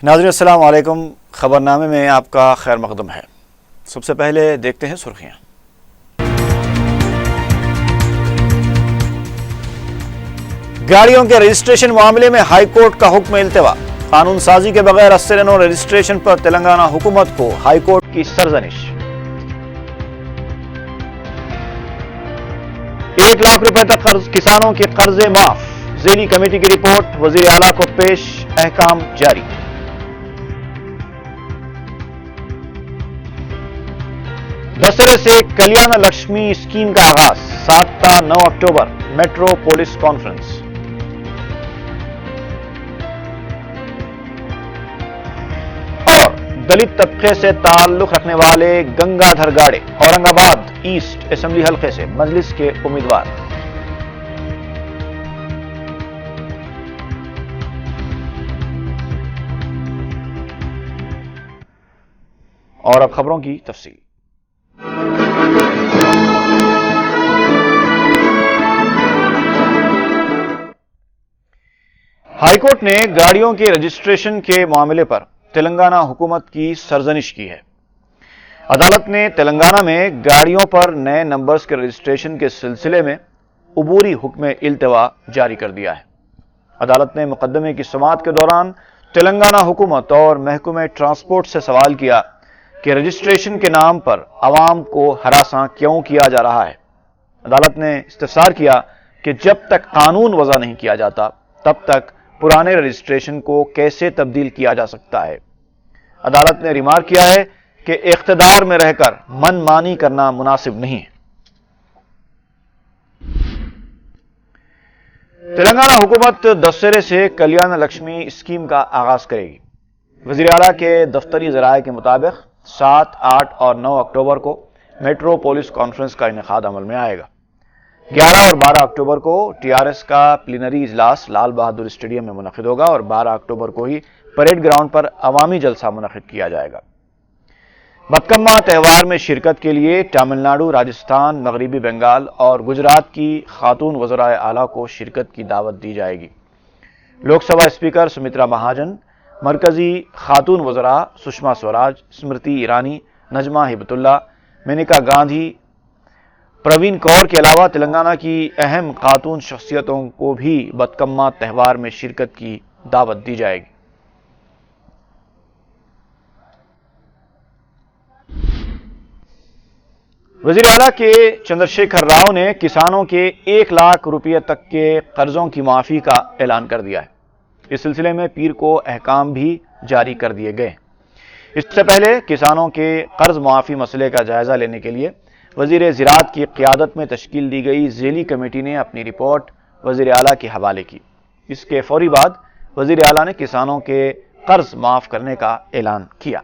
ناظرین السلام علیکم۔ خبرنامے میں آپ کا خیر مقدم ہے۔ سب سے پہلے دیکھتے ہیں سرخیاں۔ گاڑیوں کے رجسٹریشن معاملے میں ہائی کورٹ کا حکم التوا۔ قانون سازی کے بغیر اسرینو رجسٹریشن پر تلنگانہ حکومت کو ہائی کورٹ کی سرزنش۔ 1 لاکھ روپے تک کسانوں کے قرضے معاف۔ ذیلی کمیٹی کی رپورٹ وزیر اعلیٰ کو پیش، احکام جاری۔ دسہرے سے کلیان لکشمی اسکیم کا آغاز، 7 تا 9 اکتوبر میٹرو پولیس کانفرنس۔ اور دلت طبقے سے تعلق رکھنے والے گنگا دھر گاڑے اورنگ آباد ایسٹ اسمبلی حلقے سے مجلس کے امیدوار۔ اور اب خبروں کی تفصیل۔ ہائی کورٹ نے گاڑیوں کے رجسٹریشن کے معاملے پر تلنگانہ حکومت کی سرزنش کی ہے۔ عدالت نے تلنگانہ میں گاڑیوں پر نئے نمبرز کے رجسٹریشن کے سلسلے میں عبوری حکم التوا جاری کر دیا ہے۔ عدالت نے مقدمے کی سماعت کے دوران تلنگانہ حکومت اور محکمہ ٹرانسپورٹ سے سوال کیا کہ رجسٹریشن کے نام پر عوام کو ہراساں کیوں کیا جا رہا ہے۔ عدالت نے استفسار کیا کہ جب تک قانون وضع نہیں کیا جاتا تب تک پرانے رجسٹریشن کو کیسے تبدیل کیا جا سکتا ہے۔ عدالت نے ریمارک کیا ہے کہ اقتدار میں رہ کر من مانی کرنا مناسب نہیں ہے۔ تلنگانہ حکومت دسہرے سے کلیان لکشمی اسکیم کا آغاز کرے گی۔ وزیر اعلیٰ کے دفتری ذرائع کے مطابق 7، 8 اور 9 اکتوبر کو میٹرو پولیس کانفرنس کا انعقاد عمل میں آئے گا۔ 11 اور 12 اکتوبر کو ٹی آر ایس کا پلینری اجلاس لال بہادر اسٹیڈیم میں منعقد ہوگا اور 12 اکتوبر کو ہی پریڈ گراؤنڈ پر عوامی جلسہ منعقد کیا جائے گا۔ بتکما تہوار میں شرکت کے لیے تامل ناڈو، راجستھان، مغربی بنگال اور گجرات کی خاتون وزرائے اعلیٰ کو شرکت کی دعوت دی جائے گی۔ لوک سبھا اسپیکر سمترا مہاجن، مرکزی خاتون وزراء سشما سوراج، اسمرتی ایرانی، نجمہ ہبت اللہ، مینکا گاندھی، پروین کور کے علاوہ تلنگانہ کی اہم خاتون شخصیتوں کو بھی بتکما تہوار میں شرکت کی دعوت دی جائے گی۔ وزیر اعلیٰ کے چندرشیکھر راؤ نے کسانوں کے 1 لاکھ روپے تک کے قرضوں کی معافی کا اعلان کر دیا ہے۔ اس سلسلے میں پیر کو احکام بھی جاری کر دیے گئے۔ اس سے پہلے کسانوں کے قرض معافی مسئلے کا جائزہ لینے کے لیے وزیر زراعت کی قیادت میں تشکیل دی گئی ذیلی کمیٹی نے اپنی رپورٹ وزیر اعلیٰ کے حوالے کی۔ اس کے فوری بعد وزیر اعلیٰ نے کسانوں کے قرض معاف کرنے کا اعلان کیا۔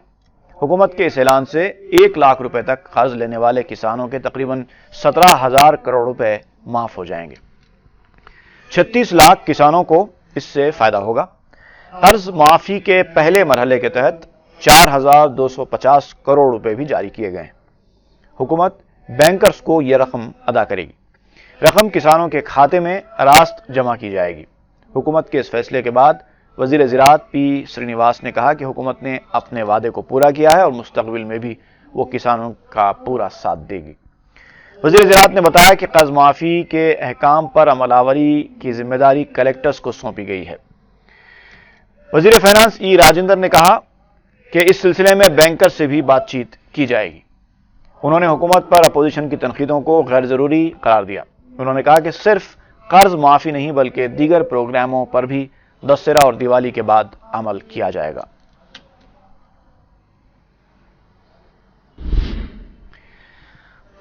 حکومت کے اس اعلان سے 1 لاکھ روپے تک قرض لینے والے کسانوں کے تقریباً 17,000 کروڑ روپے معاف ہو جائیں گے۔ 36 لاکھ کسانوں کو اس سے فائدہ ہوگا۔ قرض معافی کے پہلے مرحلے کے تحت 4,250 کروڑ روپے بھی جاری کیے گئے ہیں۔ حکومت بینکرز کو یہ رقم ادا کرے گی۔ رقم کسانوں کے کھاتے میں راست جمع کی جائے گی۔ حکومت کے اس فیصلے کے بعد وزیر زراعت پی سرینیواس نے کہا کہ حکومت نے اپنے وعدے کو پورا کیا ہے اور مستقبل میں بھی وہ کسانوں کا پورا ساتھ دے گی۔ وزیر زراعت نے بتایا کہ قرض معافی کے احکام پر عمل آوری کی ذمہ داری کلیکٹرز کو سونپی گئی ہے۔ وزیر فائنانس ای راجندر نے کہا کہ اس سلسلے میں بینکر سے بھی بات چیت کی جائے گی۔ انہوں نے حکومت پر اپوزیشن کی تنقیدوں کو غیر ضروری قرار دیا۔ انہوں نے کہا کہ صرف قرض معافی نہیں بلکہ دیگر پروگراموں پر بھی دسہرہ اور دیوالی کے بعد عمل کیا جائے گا۔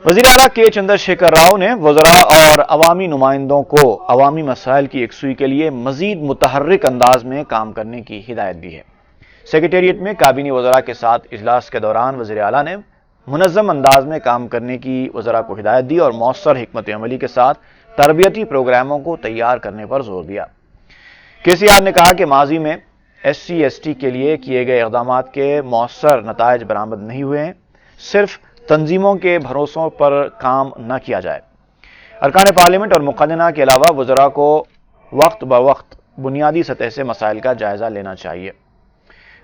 وزیر اعلیٰ کے چندرشیکھر راؤ نے وزراء اور عوامی نمائندوں کو عوامی مسائل کی یکسوئی کے لیے مزید متحرک انداز میں کام کرنے کی ہدایت دی ہے۔ سیکریٹریٹ میں کابینی وزراء کے ساتھ اجلاس کے دوران وزیر اعلیٰ نے منظم انداز میں کام کرنے کی وزراء کو ہدایت دی اور مؤثر حکمت عملی کے ساتھ تربیتی پروگراموں کو تیار کرنے پر زور دیا۔ کے سی آر نے کہا کہ ماضی میں ایس سی ایس ٹی کے لیے کیے گئے اقدامات کے مؤثر نتائج برآمد نہیں ہوئے ہیں۔ صرف تنظیموں کے بھروسوں پر کام نہ کیا جائے۔ ارکان پارلیمنٹ اور مقننہ کے علاوہ وزراء کو وقت بوقت بنیادی سطح سے مسائل کا جائزہ لینا چاہیے۔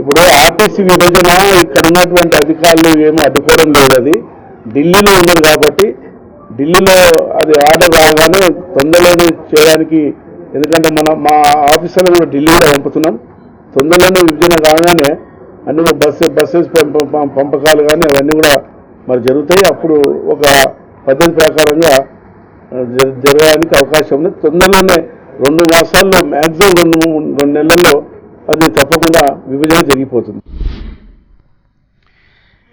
ఇప్పుడు ఆర్టీసీ విభజన ఇక్కడ ఉన్నటువంటి అధికారులు ఏమీ అడ్డుకోవడం లేదు. అది ఢిల్లీలో ఉన్నది కాబట్టి ఢిల్లీలో అది ఆర్డర్ రాగానే తొందరలోనే చేయడానికి, ఎందుకంటే మా ఆఫీసర్లను కూడా ఢిల్లీలో పంపుతున్నాం. తొందరలోనే విభజన కాగానే అన్ని బస్సెస్ పంపకాలు కానీ అవన్నీ కూడా మరి జరుగుతాయి. అప్పుడు ఒక పద్ధతి ప్రకారంగా జరగడానికి అవకాశం ఉంది. తొందరలోనే 2 మాసాల్లో మ్యాక్సిమం 2 నెలల్లో అది తప్పకుండా విభజన జరిగిపోతుంది।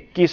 21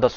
10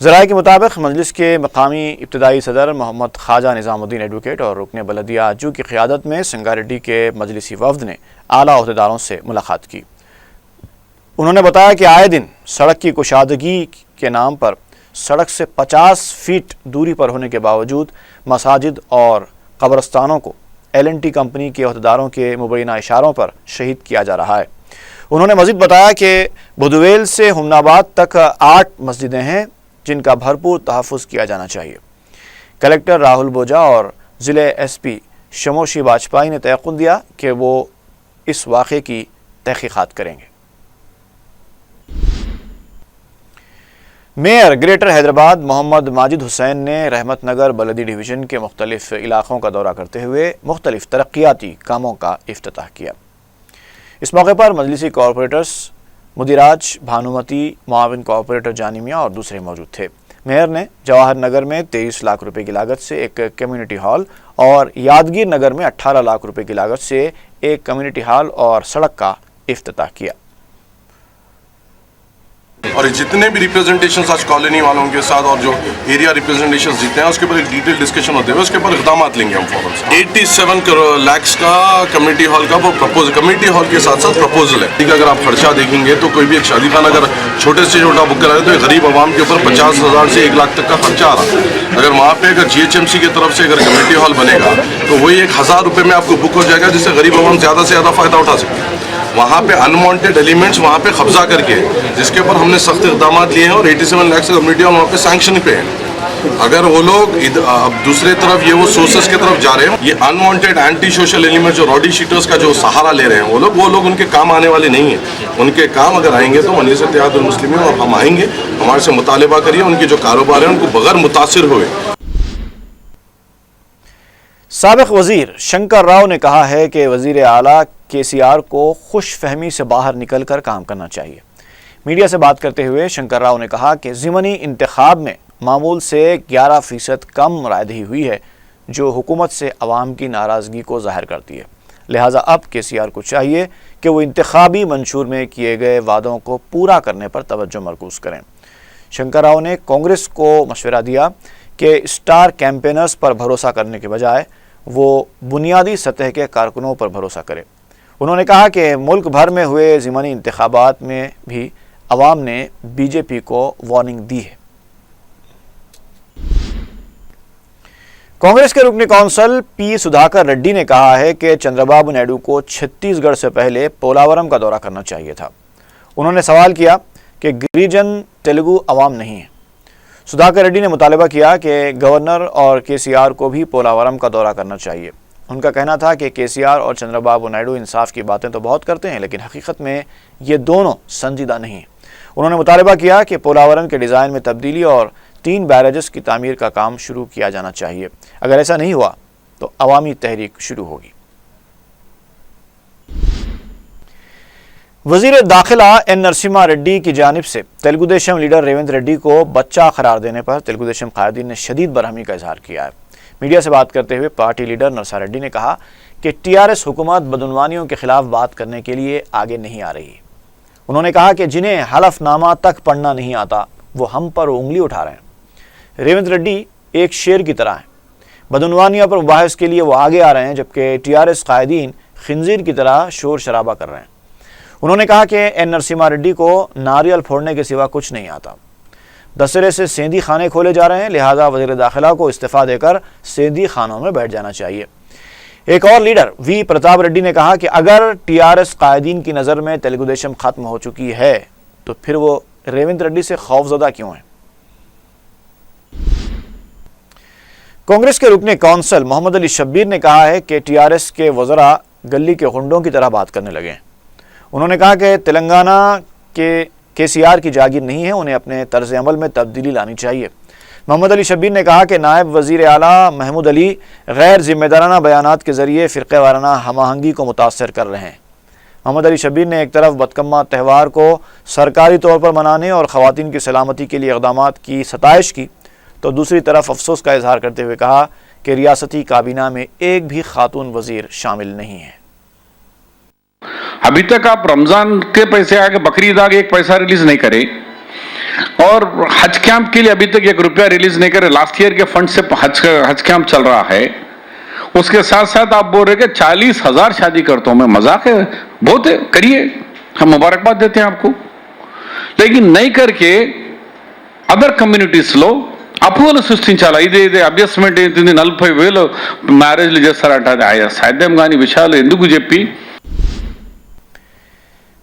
ذرائع کے مطابق مجلس کے مقامی ابتدائی صدر محمد خواجہ نظام الدین ایڈوکیٹ اور رکن بلدیہ آجو کی قیادت میں سنگاریڈی کے مجلسی وفد نے اعلیٰ عہدیداروں سے ملاقات کی۔ انہوں نے بتایا کہ آئے دن سڑک کی کشادگی کے نام پر سڑک سے 50 فیٹ دوری پر ہونے کے باوجود مساجد اور قبرستانوں کو L&T کمپنی کے عہدیداروں کے مبینہ اشاروں پر شہید کیا جا رہا ہے۔ انہوں نے مزید بتایا کہ بدویل سے ہمن آباد تک 8 مسجدیں ہیں جن کا بھرپور تحفظ کیا جانا چاہیے۔ کلکٹر راہل بوجا اور ضلع SP شموشی واجپائی نے تیقن دیا کہ وہ اس واقعے کی تحقیقات کریں گے۔ میئر گریٹر حیدرآباد محمد ماجد حسین نے رحمت نگر بلدی ڈویژن کے مختلف علاقوں کا دورہ کرتے ہوئے مختلف ترقیاتی کاموں کا افتتاح کیا۔ اس موقع پر مجلسی کارپوریٹرز مدیراج بھانومتی، معاون کارپوریٹر جانی میاں اور دوسرے موجود تھے۔ میئر نے جواہر نگر میں 23 لاکھ روپے کی لاگت سے ایک کمیونٹی ہال اور یادگیر نگر میں 18 لاکھ روپے کی لاگت سے ایک کمیونٹی ہال اور سڑک کا افتتاح کیا۔ اور جتنے بھی ریپرزنٹیشنز آج کالونی والوں کے ساتھ اور جو ایریا ریپرزنٹیشنز جتنے ہیں اس کے اوپر ایک ڈیٹیل ڈسکشن ہوتے ہوئے اس کے اوپر اقدامات لیں گے ہم فوراً سے۔ 87 لاکھ کا کمیونٹی ہال کا وہ پرپوز، کمیونٹی ہال کے ساتھ ساتھ پرپوزل ہے۔ اگر آپ خرچہ دیکھیں گے تو کوئی بھی ایک شادی خانہ اگر چھوٹے سے چھوٹا بک کرائے تو غریب عوام کے اوپر 50,000 سے 1 لاکھ تک کا خرچہ آ رہا ہے۔ اگر وہاں پہ اگر GHMC کی طرف سے اگر کمیونٹی ہال بنے گا تو وہی 1,000 روپے میں آپ کو بک ہو جائے گا جس سے غریب عوام زیادہ سے زیادہ فائدہ اٹھا سکے۔ وہاں پہ انوانٹیڈ ایلیمنٹس وہاں پہ قبضہ کر کے جس کے اوپر ہم نے سخت اقدامات لیے ہیں اور 87 لاکھ سے کمیونٹی وہاں پہ سینکشن پہ ہیں۔ اگر وہ لوگ اب دوسرے طرف یہ وہ سورسز کی طرف جا رہے ہیں، یہ انوانٹیڈ اینٹی سوشل ایلیمنٹ جو راڈی شیٹرز کا جو سہارا لے رہے ہیں وہ لوگ ان کے کام آنے والے نہیں ہیں۔ ان کے کام اگر آئیں گے تو مجلس اتحاد المسلمین اور ہم آئیں گے، ہمارے سے مطالبہ کریے ان کے جو کاروبار ہیں ان کو بغیر متاثر ہوئے۔ سابق وزیر شنکر راؤ نے کہا ہے کہ وزیر اعلیٰ KCR کو خوش فہمی سے باہر نکل کر کام کرنا چاہیے۔ میڈیا سے بات کرتے ہوئے شنکر راؤ نے کہا کہ ضمنی انتخاب میں معمول سے 11% کم رائے دہی ہوئی ہے جو حکومت سے عوام کی ناراضگی کو ظاہر کرتی ہے، لہٰذا اب KCR کو چاہیے کہ وہ انتخابی منشور میں کیے گئے وعدوں کو پورا کرنے پر توجہ مرکوز کریں۔ شنکر راؤ نے کانگریس کو مشورہ دیا کہ اسٹار کیمپینرز پر بھروسہ کرنے کے بجائے وہ بنیادی سطح کے کارکنوں پر بھروسہ کرے۔ انہوں نے کہا کہ ملک بھر میں ہوئے ضمنی انتخابات میں بھی عوام نے BJP کو وارننگ دی ہے۔ کانگریس کے رکن کونسل P سدھاکر ریڈی نے کہا ہے کہ چندر بابو نائیڈو کو چھتیس گڑھ سے پہلے پولاورم کا دورہ کرنا چاہیے تھا۔ انہوں نے سوال کیا کہ گریجن تیلگو عوام نہیں ہے۔ سدھاکر ریڈی نے مطالبہ کیا کہ گورنر اور KCR کو بھی پولاورم کا دورہ کرنا چاہیے۔ ان کا کہنا تھا کہ KCR اور چندر بابو نائیڈو انصاف کی باتیں تو بہت کرتے ہیں لیکن حقیقت میں یہ دونوں سنجیدہ نہیں ہیں۔ انہوں نے مطالبہ کیا کہ پولاورم کے ڈیزائن میں تبدیلی اور 3 بیراجز کی تعمیر کا کام شروع کیا جانا چاہیے۔ اگر ایسا نہیں ہوا تو عوامی تحریک شروع ہوگی۔ وزیر داخلہ N نرسمہا ریڈی کی جانب سے تلگو دیشم لیڈر ریونت ریڈی کو بچہ قرار دینے پر تلگو دیشم قائدین نے شدید برہمی کا اظہار کیا ہے۔ میڈیا سے بات کرتے ہوئے پارٹی لیڈر نرسا ریڈی نے کہا کہ TRS حکومت بدعنوانیوں کے خلاف بات کرنے کے لیے آگے نہیں آ رہی۔ انہوں نے کہا کہ جنہیں حلف نامہ تک پڑھنا نہیں آتا وہ ہم پر انگلی اٹھا رہے ہیں۔ ریونت ریڈی ایک شیر کی طرح ہیں، بدعنوانیوں پر مباحث کے لیے وہ آگے آ رہے ہیں جبکہ TRS قائدین خنزیر کی طرح شور شرابہ کر رہے ہیں۔ انہوں نے کہا کہ N نرسمہا ریڈی کو ناریل پھوڑنے کے سوا کچھ نہیں آتا۔ دسہرے سے سیندھی خانے کھولے جا رہے ہیں، لہٰذا وزیر داخلہ کو استعفیٰ دے کر سیندھی خانوں میں بیٹھ جانا چاہیے۔ ایک اور لیڈر V پرتاپ ریڈی نے کہا کہ اگر TRS قائدین کی نظر میں تلگو دیشم ختم ہو چکی ہے تو پھر وہ ریونت ریڈی سے خوفزدہ کیوں ہیں؟ کانگریس کے رکن کونسل محمد علی شبیر نے کہا ہے کہ TRS کے وزراء گلی کے غنڈوں کی طرح بات کرنے لگے ہیں۔ انہوں نے کہا کہ تلنگانہ کے KCR کی جاگیر نہیں ہے، انہیں اپنے طرز عمل میں تبدیلی لانی چاہیے۔ محمد علی شبیر نے کہا کہ نائب وزیر اعلیٰ محمود علی غیر ذمہ دارانہ بیانات کے ذریعے فرقہ وارانہ ہم آہنگی کو متاثر کر رہے ہیں۔ محمد علی شبیر نے ایک طرف بدکمہ تہوار کو سرکاری طور پر منانے اور خواتین کی سلامتی کے لیے اقدامات کی ستائش کی تو دوسری طرف افسوس کا اظہار کرتے ہوئے کہا کہ ریاستی کابینہ میں ایک بھی خاتون وزیر شامل نہیں ہے۔ ابھی تک آپ رمضان کے پیسے آگے بقرعید آگے ایک پیسہ ریلیز نہیں کرے، اور حج کیمپ کے لیے ابھی تک 1 روپیہ ریلیز نہیں کرے. لاسٹ ایئر کے فنڈ سے حج کیمپ چل رہا ہے. اس کے ساتھ ساتھ آپ بول رہے کہ 40,000 شادی کرتا ہوں میں. مذاق ہے؟ بہت ہے, کریے, ہم مبارکباد دیتے ہیں آپ کو. لیکن نہیں کر کے అదర్ కమ్యూనిటీస్లో అపోలో సృష్టించాలి. ఇదే అడ్జస్ట్మెంట్ ఏంటిది 40,000 మ్యారేజ్లు చేస్తారంట. అది సాధ్యం కాని విషయాలు ఎందుకు చెప్పి.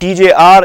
TJR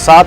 7